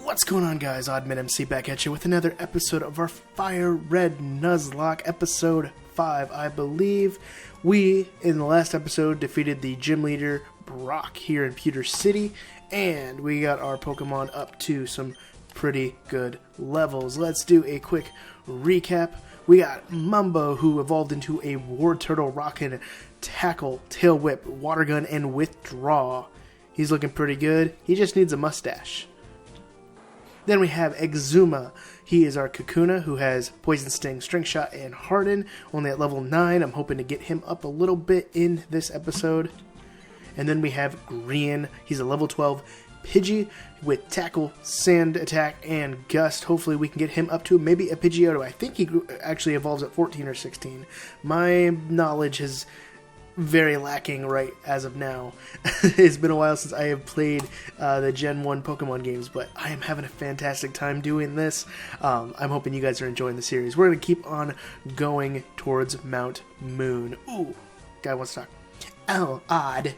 What's going on, guys? OddManMC back at you with another episode of our Firered Nuzlocke, episode 5, I believe. We, in the last episode, defeated the gym leader, Brock, here in Pewter City, and we got our Pokemon up to some pretty good levels. Let's do a quick recap. We got Mumbo, who evolved into a War Turtle, Rockin', Tackle, Tail Whip, Water Gun, and Withdraw. He's looking pretty good. He just needs a mustache. Then we have Exuma. He is our Kakuna, who has Poison Sting, String Shot, and Harden. Only at level 9. I'm hoping to get him up a little bit in this episode. And then we have Grian. He's a level 12 Pidgey with Tackle, Sand Attack, and Gust. Hopefully we can get him up to maybe a Pidgeotto. I think he actually evolves at 14 or 16. My knowledge is very lacking right as of now. It's been a while since I have played the Gen 1 Pokemon games, but I am having a fantastic time doing this. I'm hoping you guys are enjoying the series. We're going to keep on going towards Mount Moon. Ooh, guy wants to talk. Oh, Odd.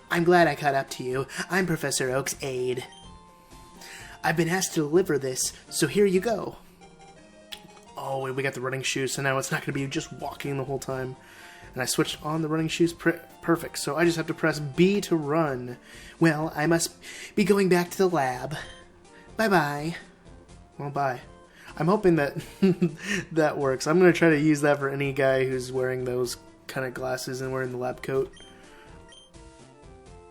I'm glad I caught up to you. I'm Professor Oak's aide. I've been asked to deliver this, so here you go. Oh, and we got the running shoes, so now it's not going to be just walking the whole time. And I switched on the running shoes. Perfect. So I just have to press B to run. Well, I must be going back to the lab. Bye-bye. Well, bye. I'm hoping that that works. I'm going to try to use that for any guy who's wearing those kind of glasses and wearing the lab coat.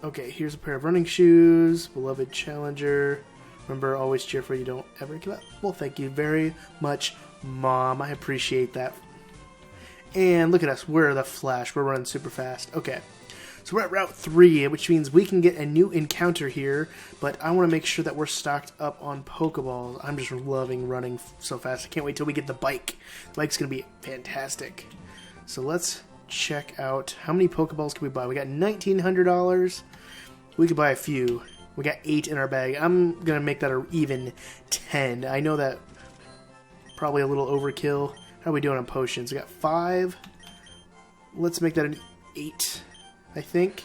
Okay, here's a pair of running shoes. Beloved Challenger. Remember, always cheer for you, don't ever give up. Well, thank you very much, Mom. I appreciate that. And look at us, we're the Flash, we're running super fast. Okay, so we're at Route 3, which means we can get a new encounter here, but I want to make sure that we're stocked up on Pokeballs. I'm just loving running so fast. I can't wait till we get the bike. The bike's going to be fantastic. So let's check out how many Pokeballs can we buy. We got $1,900. We could buy a few. We got 8 in our bag. I'm going to make that an even 10. I know that probably a little overkill. How are we doing on potions? We got 5. Let's make that an 8, I think.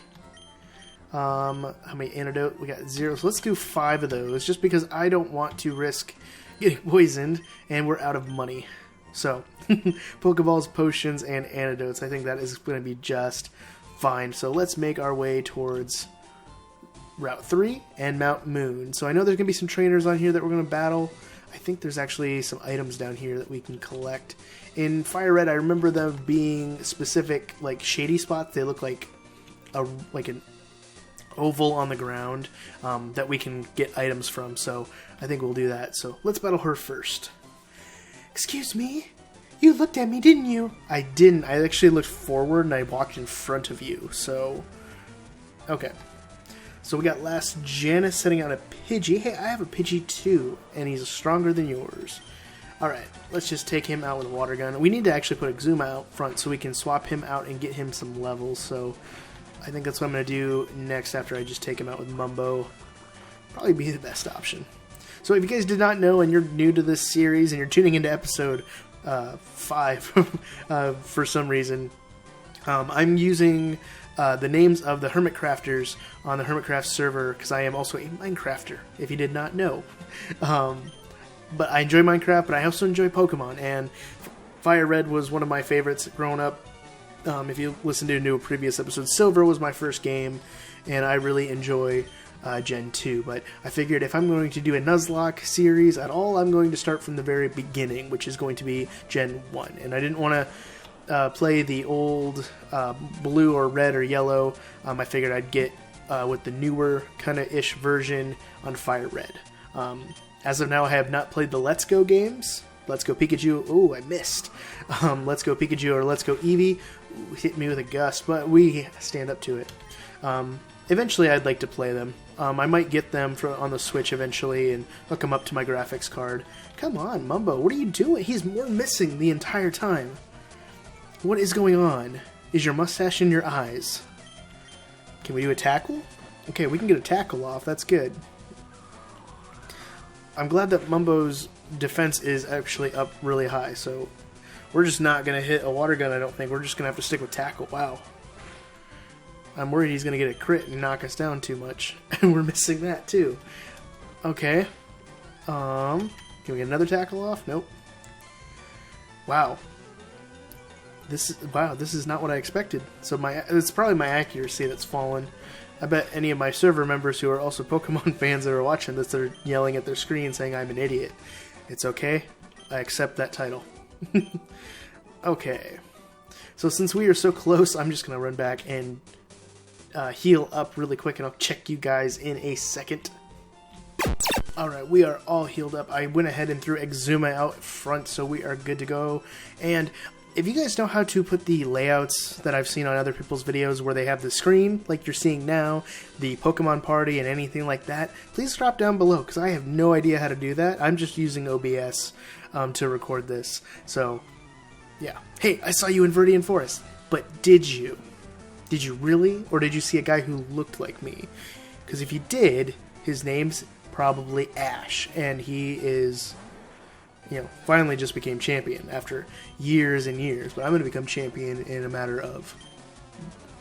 How many antidote? We got 0. So let's do 5 of those, just because I don't want to risk getting poisoned, and we're out of money. So, Pokeballs, potions, and antidotes. I think that is going to be just fine. So let's make our way towards Route 3 and Mount Moon. So I know there's going to be some trainers on here that we're going to battle. I think there's actually some items down here that we can collect. In Fire Red, I remember them being specific, like, shady spots. They look like an oval on the ground that we can get items from. So I think we'll do that. So let's battle her first. Excuse me? You looked at me, didn't you? I didn't. I actually looked forward and I walked in front of you. So, okay. So we got Last Janice setting out a Pidgey. Hey, I have a Pidgey too, and he's stronger than yours. Alright, let's just take him out with a Water Gun. We need to actually put Exuma out front so we can swap him out and get him some levels. So I think that's what I'm going to do next after I just take him out with Mumbo. Probably be the best option. So if you guys did not know and you're new to this series and you're tuning into episode 5 for some reason, I'm using the names of the Hermit Crafters on the Hermitcraft server because I am also a Minecrafter, if you did not know. But I enjoy Minecraft, but I also enjoy Pokemon, and Fire Red was one of my favorites growing up. If you listen to a previous episode, Silver was my first game, and I really enjoy Gen 2. But I figured if I'm going to do a Nuzlocke series at all, I'm going to start from the very beginning, which is going to be Gen 1. And I didn't want to play the old blue or red or yellow. I figured I'd get with the newer kind of ish version on Fire Red. As of now, I have not played the Let's Go games. Let's Go Pikachu. Oh, I missed. Let's Go Pikachu or Let's Go Eevee. Ooh, hit me with a gust, but we stand up to it. Eventually, I'd like to play them. I might get them on the Switch eventually and hook them up to my graphics card. Come on, Mumbo, what are you doing? He's more missing the entire time. What is going on? Is your mustache in your eyes? Can we do a tackle? Okay, we can get a tackle off. That's good. I'm glad that Mumbo's defense is actually up really high, so we're just not going to hit a Water Gun, I don't think. We're just going to have to stick with tackle. Wow. I'm worried he's going to get a crit and knock us down too much. And we're missing that, too. Okay. Can we get another tackle off? Nope. Wow. This is not what I expected. So it's probably my accuracy that's fallen. I bet any of my server members who are also Pokemon fans that are watching this, they're yelling at their screen saying I'm an idiot. It's okay. I accept that title. Okay. So since we are so close, I'm just going to run back and heal up really quick, and I'll check you guys in a second. Alright, we are all healed up. I went ahead and threw Exuma out front, so we are good to go. And if you guys know how to put the layouts that I've seen on other people's videos where they have the screen, like you're seeing now, the Pokemon Party and anything like that, please drop down below, because I have no idea how to do that. I'm just using OBS to record this. So, yeah. Hey, I saw you in Viridian Forest, but did you? Did you really? Or did you see a guy who looked like me? Because if you did, his name's probably Ash, and he is... finally just became champion after years and years. But I'm going to become champion in a matter of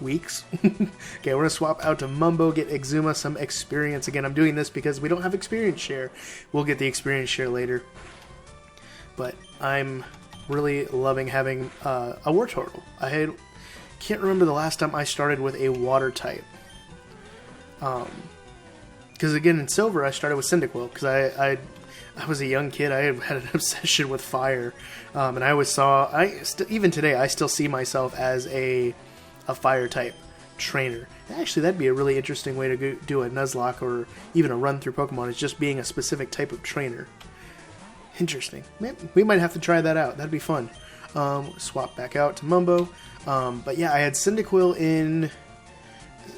weeks. Okay, we're going to swap out to Mumbo, get Exuma some experience. Again, I'm doing this because we don't have experience share. We'll get the experience share later. But I'm really loving having a Wartortle. Can't remember the last time I started with a water type. Because again, in Silver, I started with Cyndaquil, because I was a young kid. I had an obsession with fire, and I always saw. Even today, I still see myself as a fire type trainer. Actually, that'd be a really interesting way to do a Nuzlocke or even a run through Pokemon. Is just being a specific type of trainer. Interesting. We might have to try that out. That'd be fun. Swap back out to Mumbo. But yeah, I had Cyndaquil in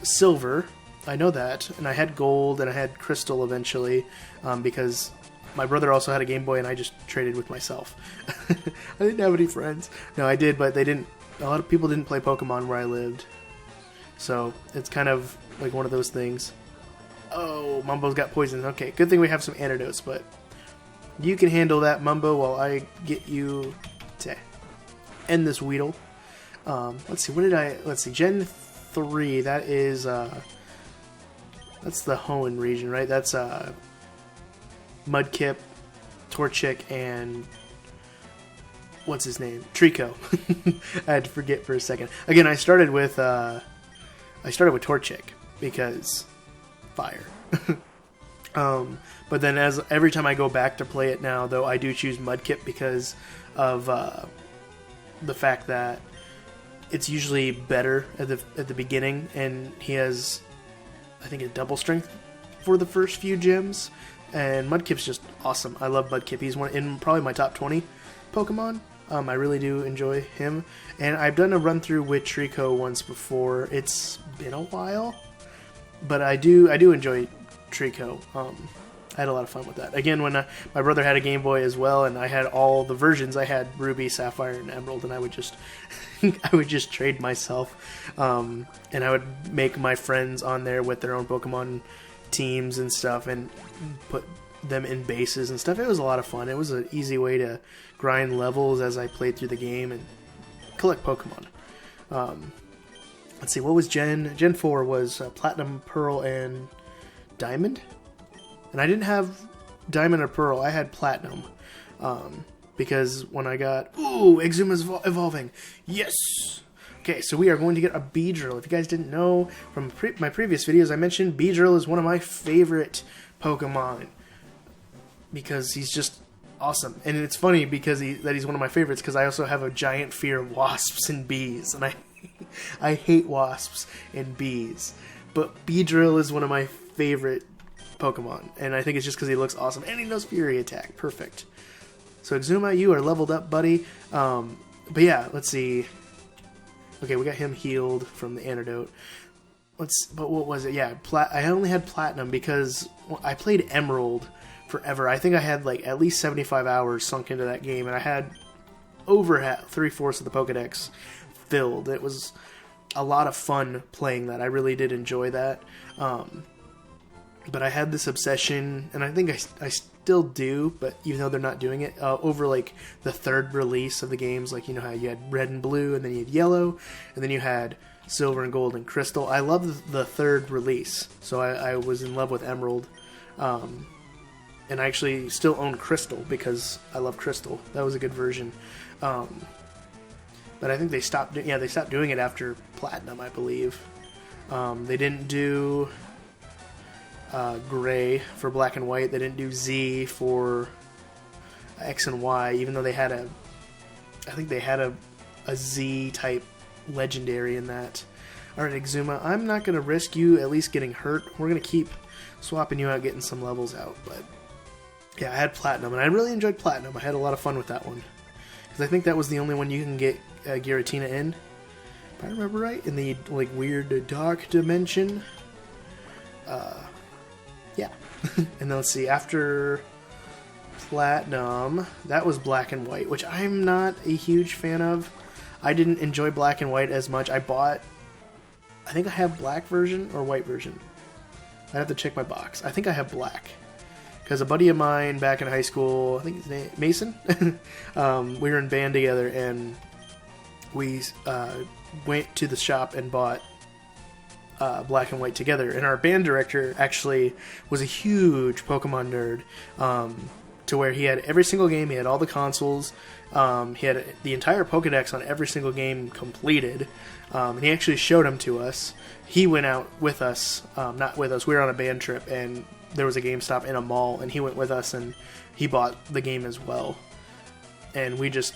Silver. I know that, and I had Gold, and I had Crystal eventually, because my brother also had a Game Boy, and I just traded with myself. I didn't have any friends. No, I did, but a lot of people didn't play Pokemon where I lived. So, it's kind of like one of those things. Oh, Mumbo's got poison. Okay, good thing we have some antidotes, but you can handle that, Mumbo, while I get you to end this Weedle. Let's see, Gen 3, that is, that's the Hoenn region, right? That's Mudkip, Torchic, and what's his name? Trico. I had to forget for a second. Again, I started with Torchic because fire. But then every time I go back to play it now, though, I do choose Mudkip because of the fact that it's usually better at the beginning, and he has, I think, a double strength for the first few gyms, and Mudkip's just awesome. I love Mudkip. He's in probably my top 20 Pokemon. I really do enjoy him, and I've done a run through with Trico once before. It's been a while, but I do enjoy Trico. I had a lot of fun with that. Again, when my brother had a Game Boy as well, and I had all the versions, I had Ruby, Sapphire, and Emerald, and I would just trade myself, and I would make my friends on there with their own Pokemon teams and stuff, and put them in bases and stuff. It was a lot of fun. It was an easy way to grind levels as I played through the game and collect Pokemon. Let's see, what was Gen 4 was Platinum, Pearl, and Diamond? And I didn't have Diamond or Pearl, I had Platinum. Because when I got... Ooh, Exuma's evolving! Yes! Okay, so we are going to get a Beedrill. If you guys didn't know from my previous videos, I mentioned Beedrill is one of my favorite Pokemon. Because he's just awesome. And it's funny because that he's one of my favorites, because I also have a giant fear of wasps and bees. And I hate wasps and bees. But Beedrill is one of my favorite Pokemon, and I think it's just because he looks awesome, and he knows Fury Attack. Perfect. So Exuma, you are leveled up, buddy. But yeah, let's see. Okay, we got him healed from the antidote. But what was it? Yeah, I only had Platinum because I played Emerald forever. I think I had like at least 75 hours sunk into that game, and I had over 3/4 of the Pokedex filled. It was a lot of fun playing that. I really did enjoy that. But I had this obsession, and I think I still do, but even though they're not doing it, over like the third release of the games, like, you know how you had Red and Blue, and then you had Yellow, and then you had Silver and Gold and Crystal. I love the third release, so I was in love with Emerald. and I actually still own Crystal because I love Crystal. That was a good version. But I think they stopped. Yeah, they stopped doing it after Platinum, I believe. They didn't do Gray for Black and White. They didn't do Z for X and Y, even though they had I think they had a Z type legendary in that. Alright, Exuma, I'm not going to risk you at least getting hurt. We're going to keep swapping you out, getting some levels out. But yeah, I had Platinum, and I really enjoyed Platinum. I had a lot of fun with that one. Because I think that was the only one you can get Giratina in. If I remember right, in the like weird dark dimension. Yeah. And then let's see, after Platinum, that was Black and White, which I'm not a huge fan of. I didn't enjoy Black and White as much. I think I have Black version or White version. I have to check my box. I think I have Black. Because a buddy of mine back in high school, I think his name Mason, we were in band together, and we went to the shop and bought Black and White together. And our band director actually was a huge Pokemon nerd, to where he had every single game, he had all the consoles, he had the entire Pokedex on every single game completed, and he actually showed them to us. He went out with us, not with us, we were on a band trip, and there was a GameStop in a mall, and he went with us, and he bought the game as well. And we just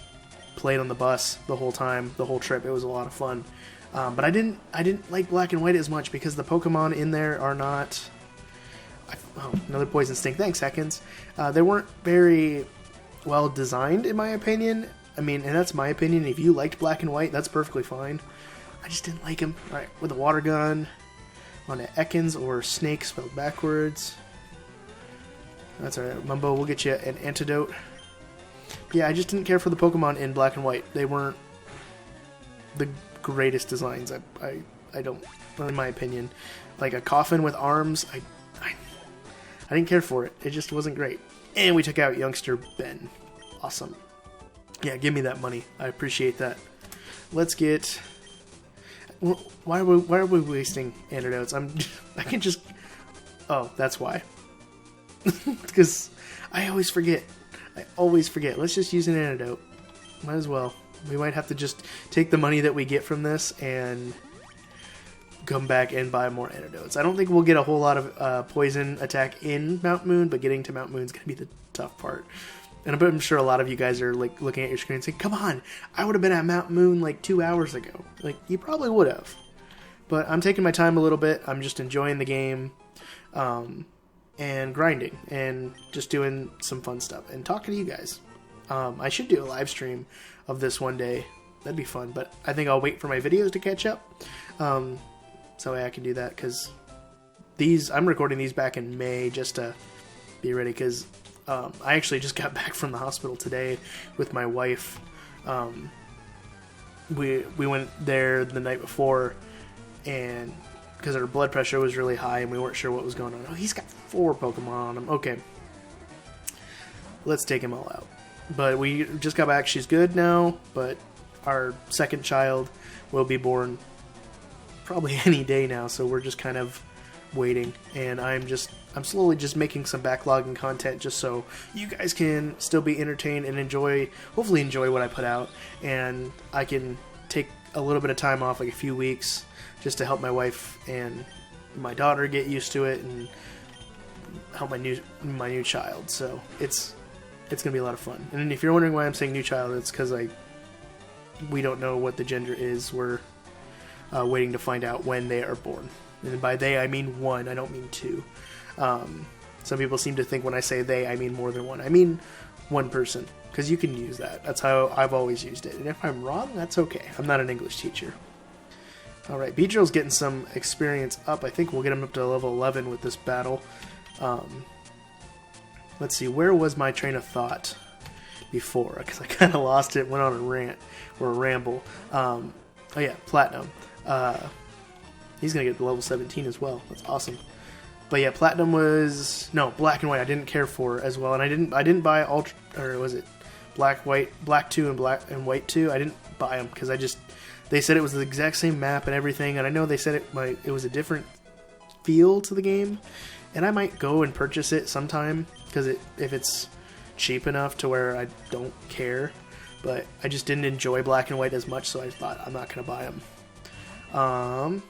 played on the bus the whole time, the whole trip. It was a lot of fun. But I didn't like Black and White as much because the Pokemon in there are not... Oh, another Poison Stink. Thanks, Seconds. They weren't very well designed, in my opinion. I mean, and that's my opinion. If you liked Black and White, that's perfectly fine. I just didn't like him. Alright, with a Water Gun on an Ekans, or Snake spelled backwards. That's alright. Mumbo, we'll get you an antidote. But yeah, I just didn't care for the Pokemon in Black and White. They weren't the greatest designs. I don't, in my opinion. Like a coffin with arms, I didn't care for it. It just wasn't great. And we took out Youngster Ben. Awesome. Yeah, give me that money. I appreciate that. Let's get... Why are we wasting antidotes? I can just... Oh, that's why. Because I always forget. Let's just use an antidote. Might as well. We might have to just take the money that we get from this and come back and buy more antidotes. I don't think we'll get a whole lot of poison attack in Mount Moon, but getting to Mount Moon is going to be the tough part. And I'm sure a lot of you guys are like looking at your screen and saying, come on, I would have been at Mount Moon like 2 hours ago. Like, you probably would have. But I'm taking my time a little bit. I'm just enjoying the game. And grinding. And just doing some fun stuff. And talking to you guys. I should do a live stream of this one day. That'd be fun. But I think I'll wait for my videos to catch up. So I can do that. Because I'm recording these back in May just to be ready. Because... I actually just got back from the hospital today with my wife. We went there the night before, and because her blood pressure was really high and we weren't sure what was going on. Oh, he's got 4 Pokemon on him. Okay. Let's take him all out. But we just got back. She's good now, but our second child will be born probably any day now, so we're just kind of waiting. And I'm slowly just making some backlogging content just so you guys can still be entertained and hopefully enjoy what I put out. And I can take a little bit of time off, like a few weeks, just to help my wife and my daughter get used to it and help my new child. So it's gonna be a lot of fun. And if you're wondering why I'm saying new child, it's because we don't know what the gender is. We're waiting to find out when they are born. And by they, I mean 1. I don't mean 2. Some people seem to think when I say they, I mean more than 1. I mean 1 person, because you can use that. That's how I've always used it. And if I'm wrong, that's okay. I'm not an English teacher. Alright, Beedrill's getting some experience up. I think we'll get him up to level 11 with this battle. Let's see, where was my train of thought before? Because I kind of lost it, went on a rant, or a ramble. Oh yeah, Platinum. He's going to get to level 17 as well. That's awesome. But yeah, Platinum was... No, Black and White I didn't care for as well. And I didn't buy Ultra... Or was it Black 2 and Black and White 2? I didn't buy them because they said it was the exact same map and everything. And I know they said it was a different feel to the game. And I might go and purchase it sometime. because if it's cheap enough to where I don't care. But I just didn't enjoy black and white as much, so I thought I'm not going to buy them.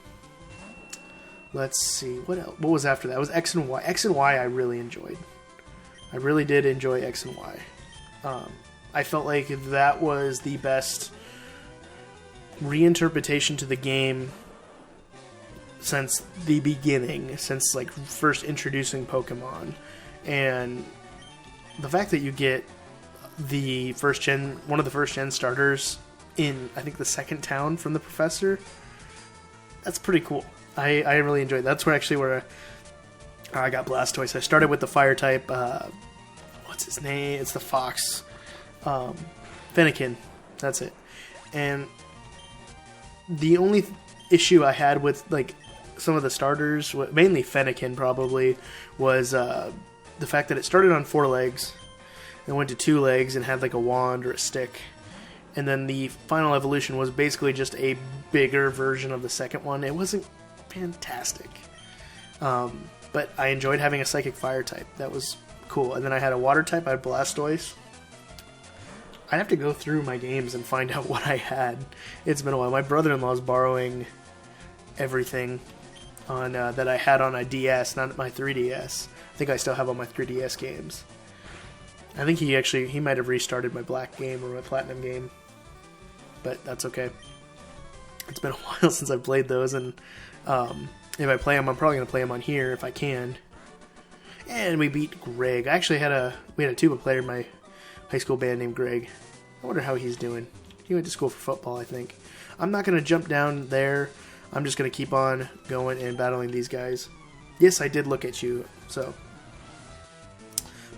Let's see, what else? What was after that? It was X and Y. X and Y I really enjoyed. I really did enjoy X and Y. I felt like that was the best reinterpretation to the game since the beginning, since like first introducing Pokemon. And the fact that you get the first gen, one of the first gen starters in, I think, the second town from the professor, that's pretty cool. I really enjoyed that. That's where I got Blastoise. I started with the fire type, what's his name? It's the fox. Fennekin. That's it. And the only issue I had with like some of the starters, mainly Fennekin probably, was the fact that it started on 4 legs and went to 2 legs and had like a wand or a stick. And then the final evolution was basically just a bigger version of the second one. It wasn't fantastic. But I enjoyed having a psychic fire type. That was cool. And then I had a water type. I had Blastoise. I'd have to go through my games and find out what I had. It's been a while. My brother-in-law is borrowing everything on that I had on a DS, not my 3DS. I think I still have all my 3DS games. I think he might have restarted my black game or my platinum game. But that's okay. It's been a while since I've played those, and if I play them, I'm probably going to play them on here if I can. And we beat Greg. We had a tuba player in my high school band named Greg. I wonder how he's doing. He went to school for football, I think. I'm not going to jump down there. I'm just going to keep on going and battling these guys. Yes, I did look at you, so.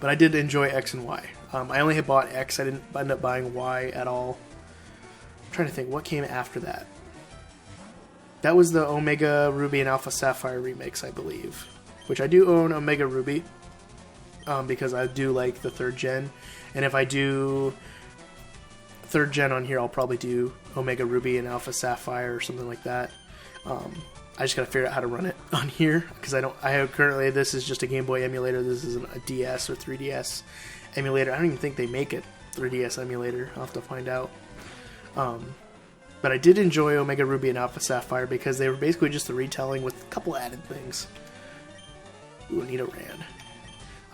But I did enjoy X and Y. I only had bought X. I didn't end up buying Y at all. I'm trying to think, what came after that? That was the Omega Ruby and Alpha Sapphire remakes, I believe. Which I do own Omega Ruby. Because I do like the 3rd gen. And if I do 3rd gen on here, I'll probably do Omega Ruby and Alpha Sapphire or something like that. I just gotta figure out how to run it on here, because currently this is just a Game Boy emulator. This isn't a DS or 3DS emulator. I don't even think they make a 3DS emulator. I'll have to find out. But I did enjoy Omega Ruby and Alpha Sapphire because they were basically just a retelling with a couple added things. Ooh, Nidoran.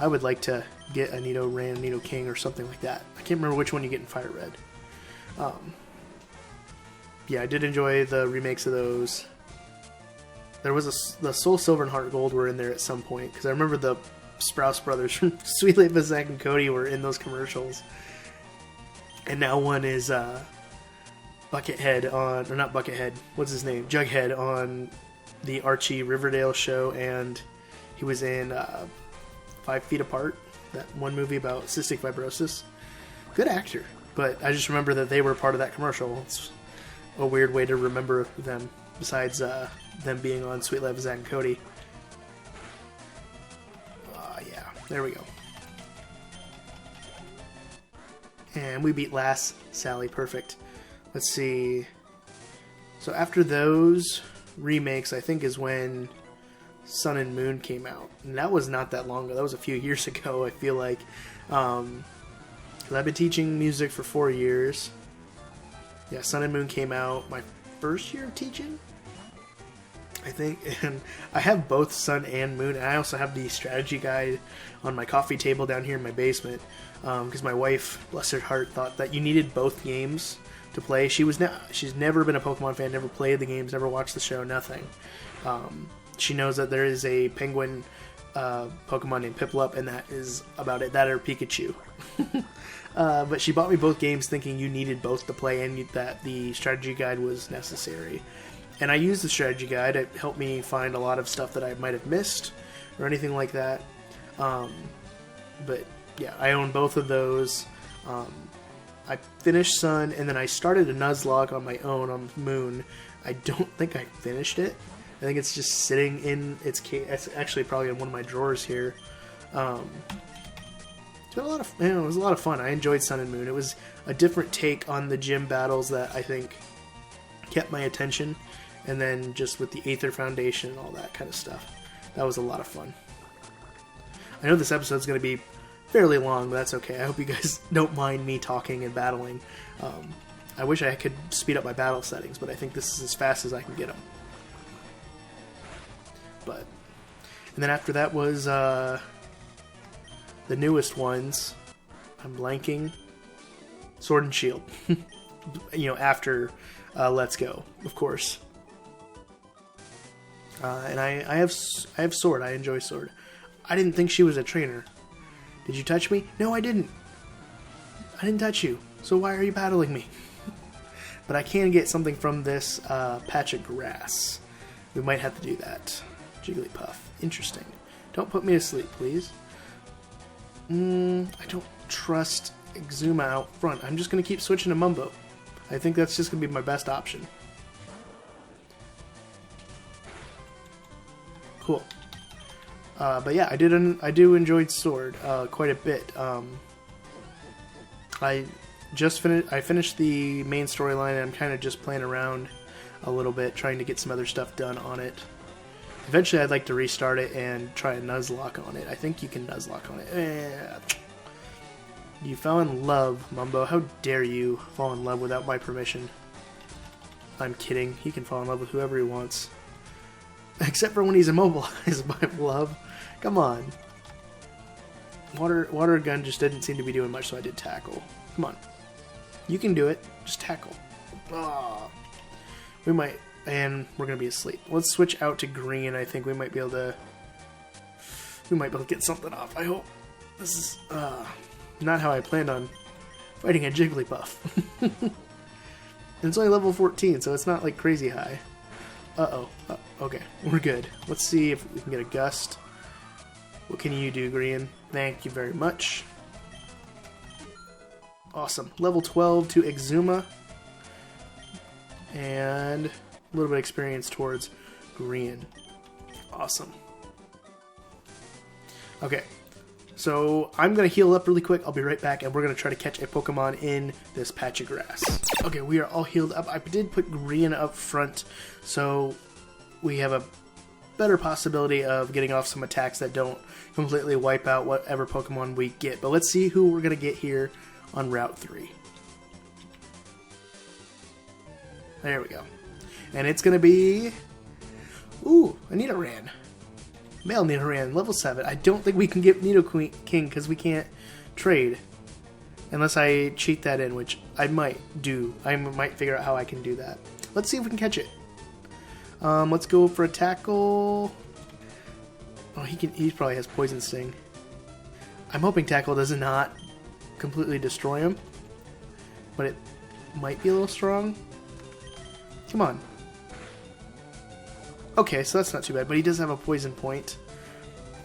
I would like to get a Nidoran, Nidoking, or something like that. I can't remember which one you get in Fire Red. Yeah, I did enjoy the remakes of those. There was the Soul Silver and Heart Gold were in there at some point, because I remember the Sprouse brothers from Sweet Leaf of Zack and Cody were in those commercials. And now one is Buckethead on, or not Buckethead, what's his name? Jughead on the Archie Riverdale show, and he was in 5 Feet Apart, that one movie about cystic fibrosis. Good actor, but I just remember that they were part of that commercial. It's a weird way to remember them, besides them being on Sweet Life of Zack and Cody. Yeah, there we go. And we beat Lass Sally, perfect. Let's see. So after those remakes, I think is when Sun and Moon came out. And that was not that long ago. That was a few years ago, I feel like. 'Cause I've been teaching music for 4 years. Yeah, Sun and Moon came out my first year of teaching, I think. And I have both Sun and Moon. And I also have the strategy guide on my coffee table down here in my basement. Because my wife, bless her heart, thought that you needed both games to play. She's never been a Pokemon fan, never played the games, never watched the show, nothing. She knows that there is a penguin Pokemon named Piplup, and that is about it. That or Pikachu. But she bought me both games thinking you needed both to play and that the strategy guide was necessary. And I used the strategy guide. It helped me find a lot of stuff that I might have missed or anything like that. But yeah, I own both of those. I finished Sun, and then I started a Nuzlocke on my own on Moon. I don't think I finished it. I think it's just sitting in its case. It's actually probably in one of my drawers here. It's been a lot of, it was a lot of fun. I enjoyed Sun and Moon. It was a different take on the gym battles that I think kept my attention. And then just with the Aether Foundation and all that kind of stuff. That was a lot of fun. I know this episode's going to be fairly long, but that's okay. I hope you guys don't mind me talking and battling. I wish I could speed up my battle settings, but I think this is as fast as I can get them. And then after that was the newest ones. I'm blanking. Sword and Shield. You know, after Let's Go, of course. And I have Sword. I enjoy Sword. I didn't think she was a trainer. Did you touch me? No, I didn't. I didn't touch you. So why are you battling me? But I can get something from this patch of grass. We might have to do that. Jigglypuff. Interesting. Don't put me to sleep, please. I don't trust Exuma out front. I'm just going to keep switching to Mumbo. I think that's just going to be my best option. Cool. But yeah, I do enjoy Sword quite a bit. I finished the main storyline, and I'm kind of just playing around a little bit, trying to get some other stuff done on it. Eventually, I'd like to restart it and try a Nuzlocke on it. I think you can Nuzlocke on it. You fell in love, Mumbo. How dare you fall in love without my permission? I'm kidding. He can fall in love with whoever he wants. Except for when he's immobilized, my love. Come on. Water gun just didn't seem to be doing much, so I did tackle. Come on. You can do it. Just tackle. Oh. We might... And we're going to be asleep. Let's switch out to green. I think we might be able to... get something off. I hope. This is not how I planned on fighting a Jigglypuff. And it's only level 14, so it's not like crazy high. Uh-oh. Okay, we're good. Let's see if we can get a Gust. What can you do, Green? Thank you very much. Awesome. Level 12 to Exuma. And a little bit of experience towards Green. Awesome. Okay. So I'm going to heal up really quick. I'll be right back, and we're going to try to catch a Pokemon in this patch of grass. Okay, we are all healed up. I did put Green up front, so we have a better possibility of getting off some attacks that don't completely wipe out whatever Pokemon we get. But let's see who we're going to get here on Route 3. There we go. And it's going to be... Ooh, a Nidoran. Male Nidoran, level 7. I don't think we can get Nidoking because we can't trade. Unless I cheat that in, which I might do. I might figure out how I can do that. Let's see if we can catch it. Let's go for a tackle. Oh, he probably has Poison Sting. I'm hoping Tackle does not completely destroy him. But it might be a little strong. Come on. Okay, so that's not too bad, but he does have a poison point.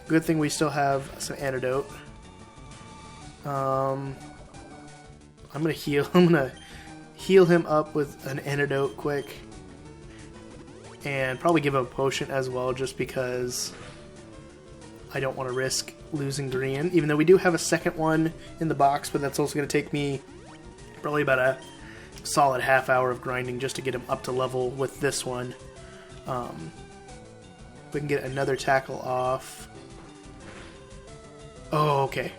Good thing we still have some antidote. I'm gonna heal him up with an antidote quick. And probably give him a potion as well, just because I don't want to risk losing Green. Even though we do have a second one in the box, but that's also going to take me probably about a solid half hour of grinding just to get him up to level with this one. We can get another tackle off. Oh, okay.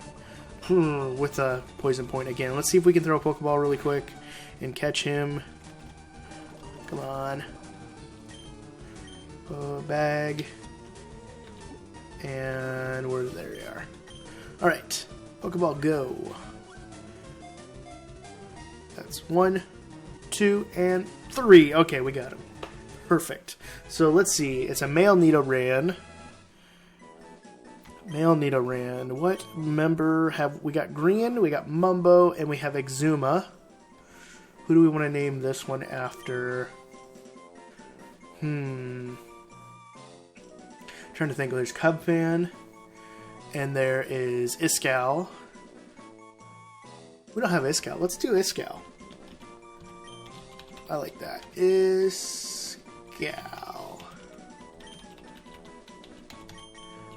With a poison point again. Let's see if we can throw a Pokeball really quick and catch him. Come on. Bag. And there we are. Alright. Pokeball, go. That's 1, 2, and 3. Okay, we got him. Perfect. So let's see. It's a male Nidoran. Male Nidoran. What member have we got? Green, we got Mumbo, and we have Exuma. Who do we want to name this one after? Trying to think. There's Cubfan, and there is Iskall. We don't have Iskall. Let's do Iskall. I like that. Iskall.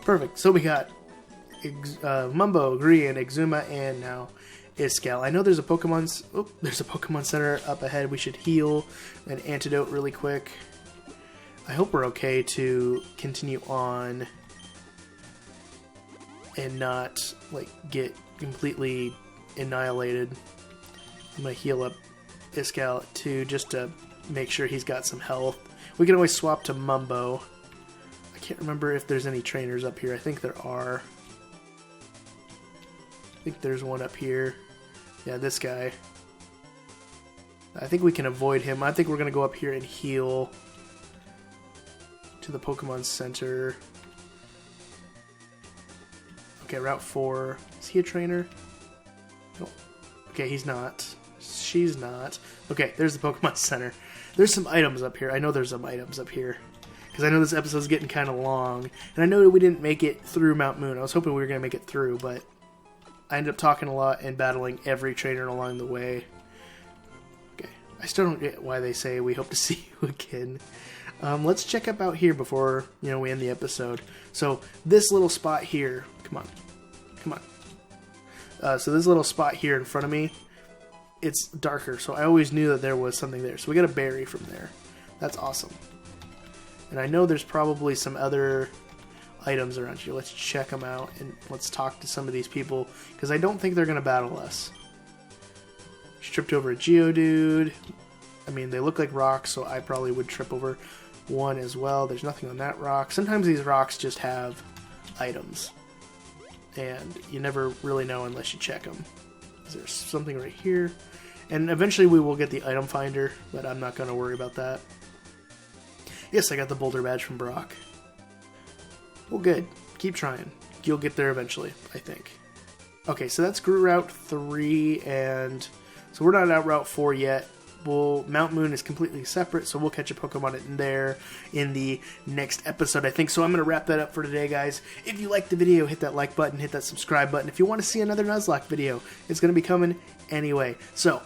Perfect. So we got Mumbo, Green, Exuma, and now Iskall. I know there's a Pokemon Center up ahead. We should heal an antidote really quick. I hope we're okay to continue on. and not like get completely annihilated. I'm gonna heal up Iskall too, just to make sure he's got some health. We can always swap to Mumbo. I can't remember if there's any trainers up here. I think there are. I think there's one up here. Yeah, this guy. I think we can avoid him. I think we're gonna go up here and heal to the Pokemon Center. Okay, Route 4. Is he a trainer? No. Okay, he's not. She's not. Okay, there's the Pokemon Center. There's some items up here. I know there's some items up here. Because I know this episode's getting kind of long. And I know that we didn't make it through Mount Moon. I was hoping we were going to make it through, but I ended up talking a lot and battling every trainer along the way. Okay, I still don't get why they say we hope to see you again. Let's check up out here before we end the episode. So this little spot here, come on. So this little spot here in front of me, it's darker, so I always knew that there was something there. So we got a berry from there. That's awesome. And I know there's probably some other items around here. Let's check them out and let's talk to some of these people, because I don't think they're going to battle us. She tripped over a Geodude. I mean, they look like rocks, so I probably would trip over one as well. There's nothing on that rock. Sometimes these rocks just have items, and you never really know unless you check them. Is there something right here? And eventually we will get the item finder, but I'm not going to worry about that. Yes, I got the Boulder Badge from Brock. Well, good. Keep trying. You'll get there eventually, I think. Okay, so that's Route 3, and so we're not at Route 4 yet. Mount Moon is completely separate, so we'll catch a Pokemon in there in the next episode, I think. So I'm going to wrap that up for today, guys. If you liked the video, hit that like button, hit that subscribe button. If you want to see another Nuzlocke video, it's going to be coming anyway. So,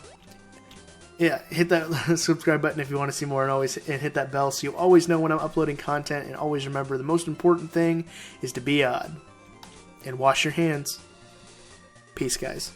yeah, hit that subscribe button if you want to see more, and hit that bell so you always know when I'm uploading content. And always remember, the most important thing is to be odd. And wash your hands. Peace, guys.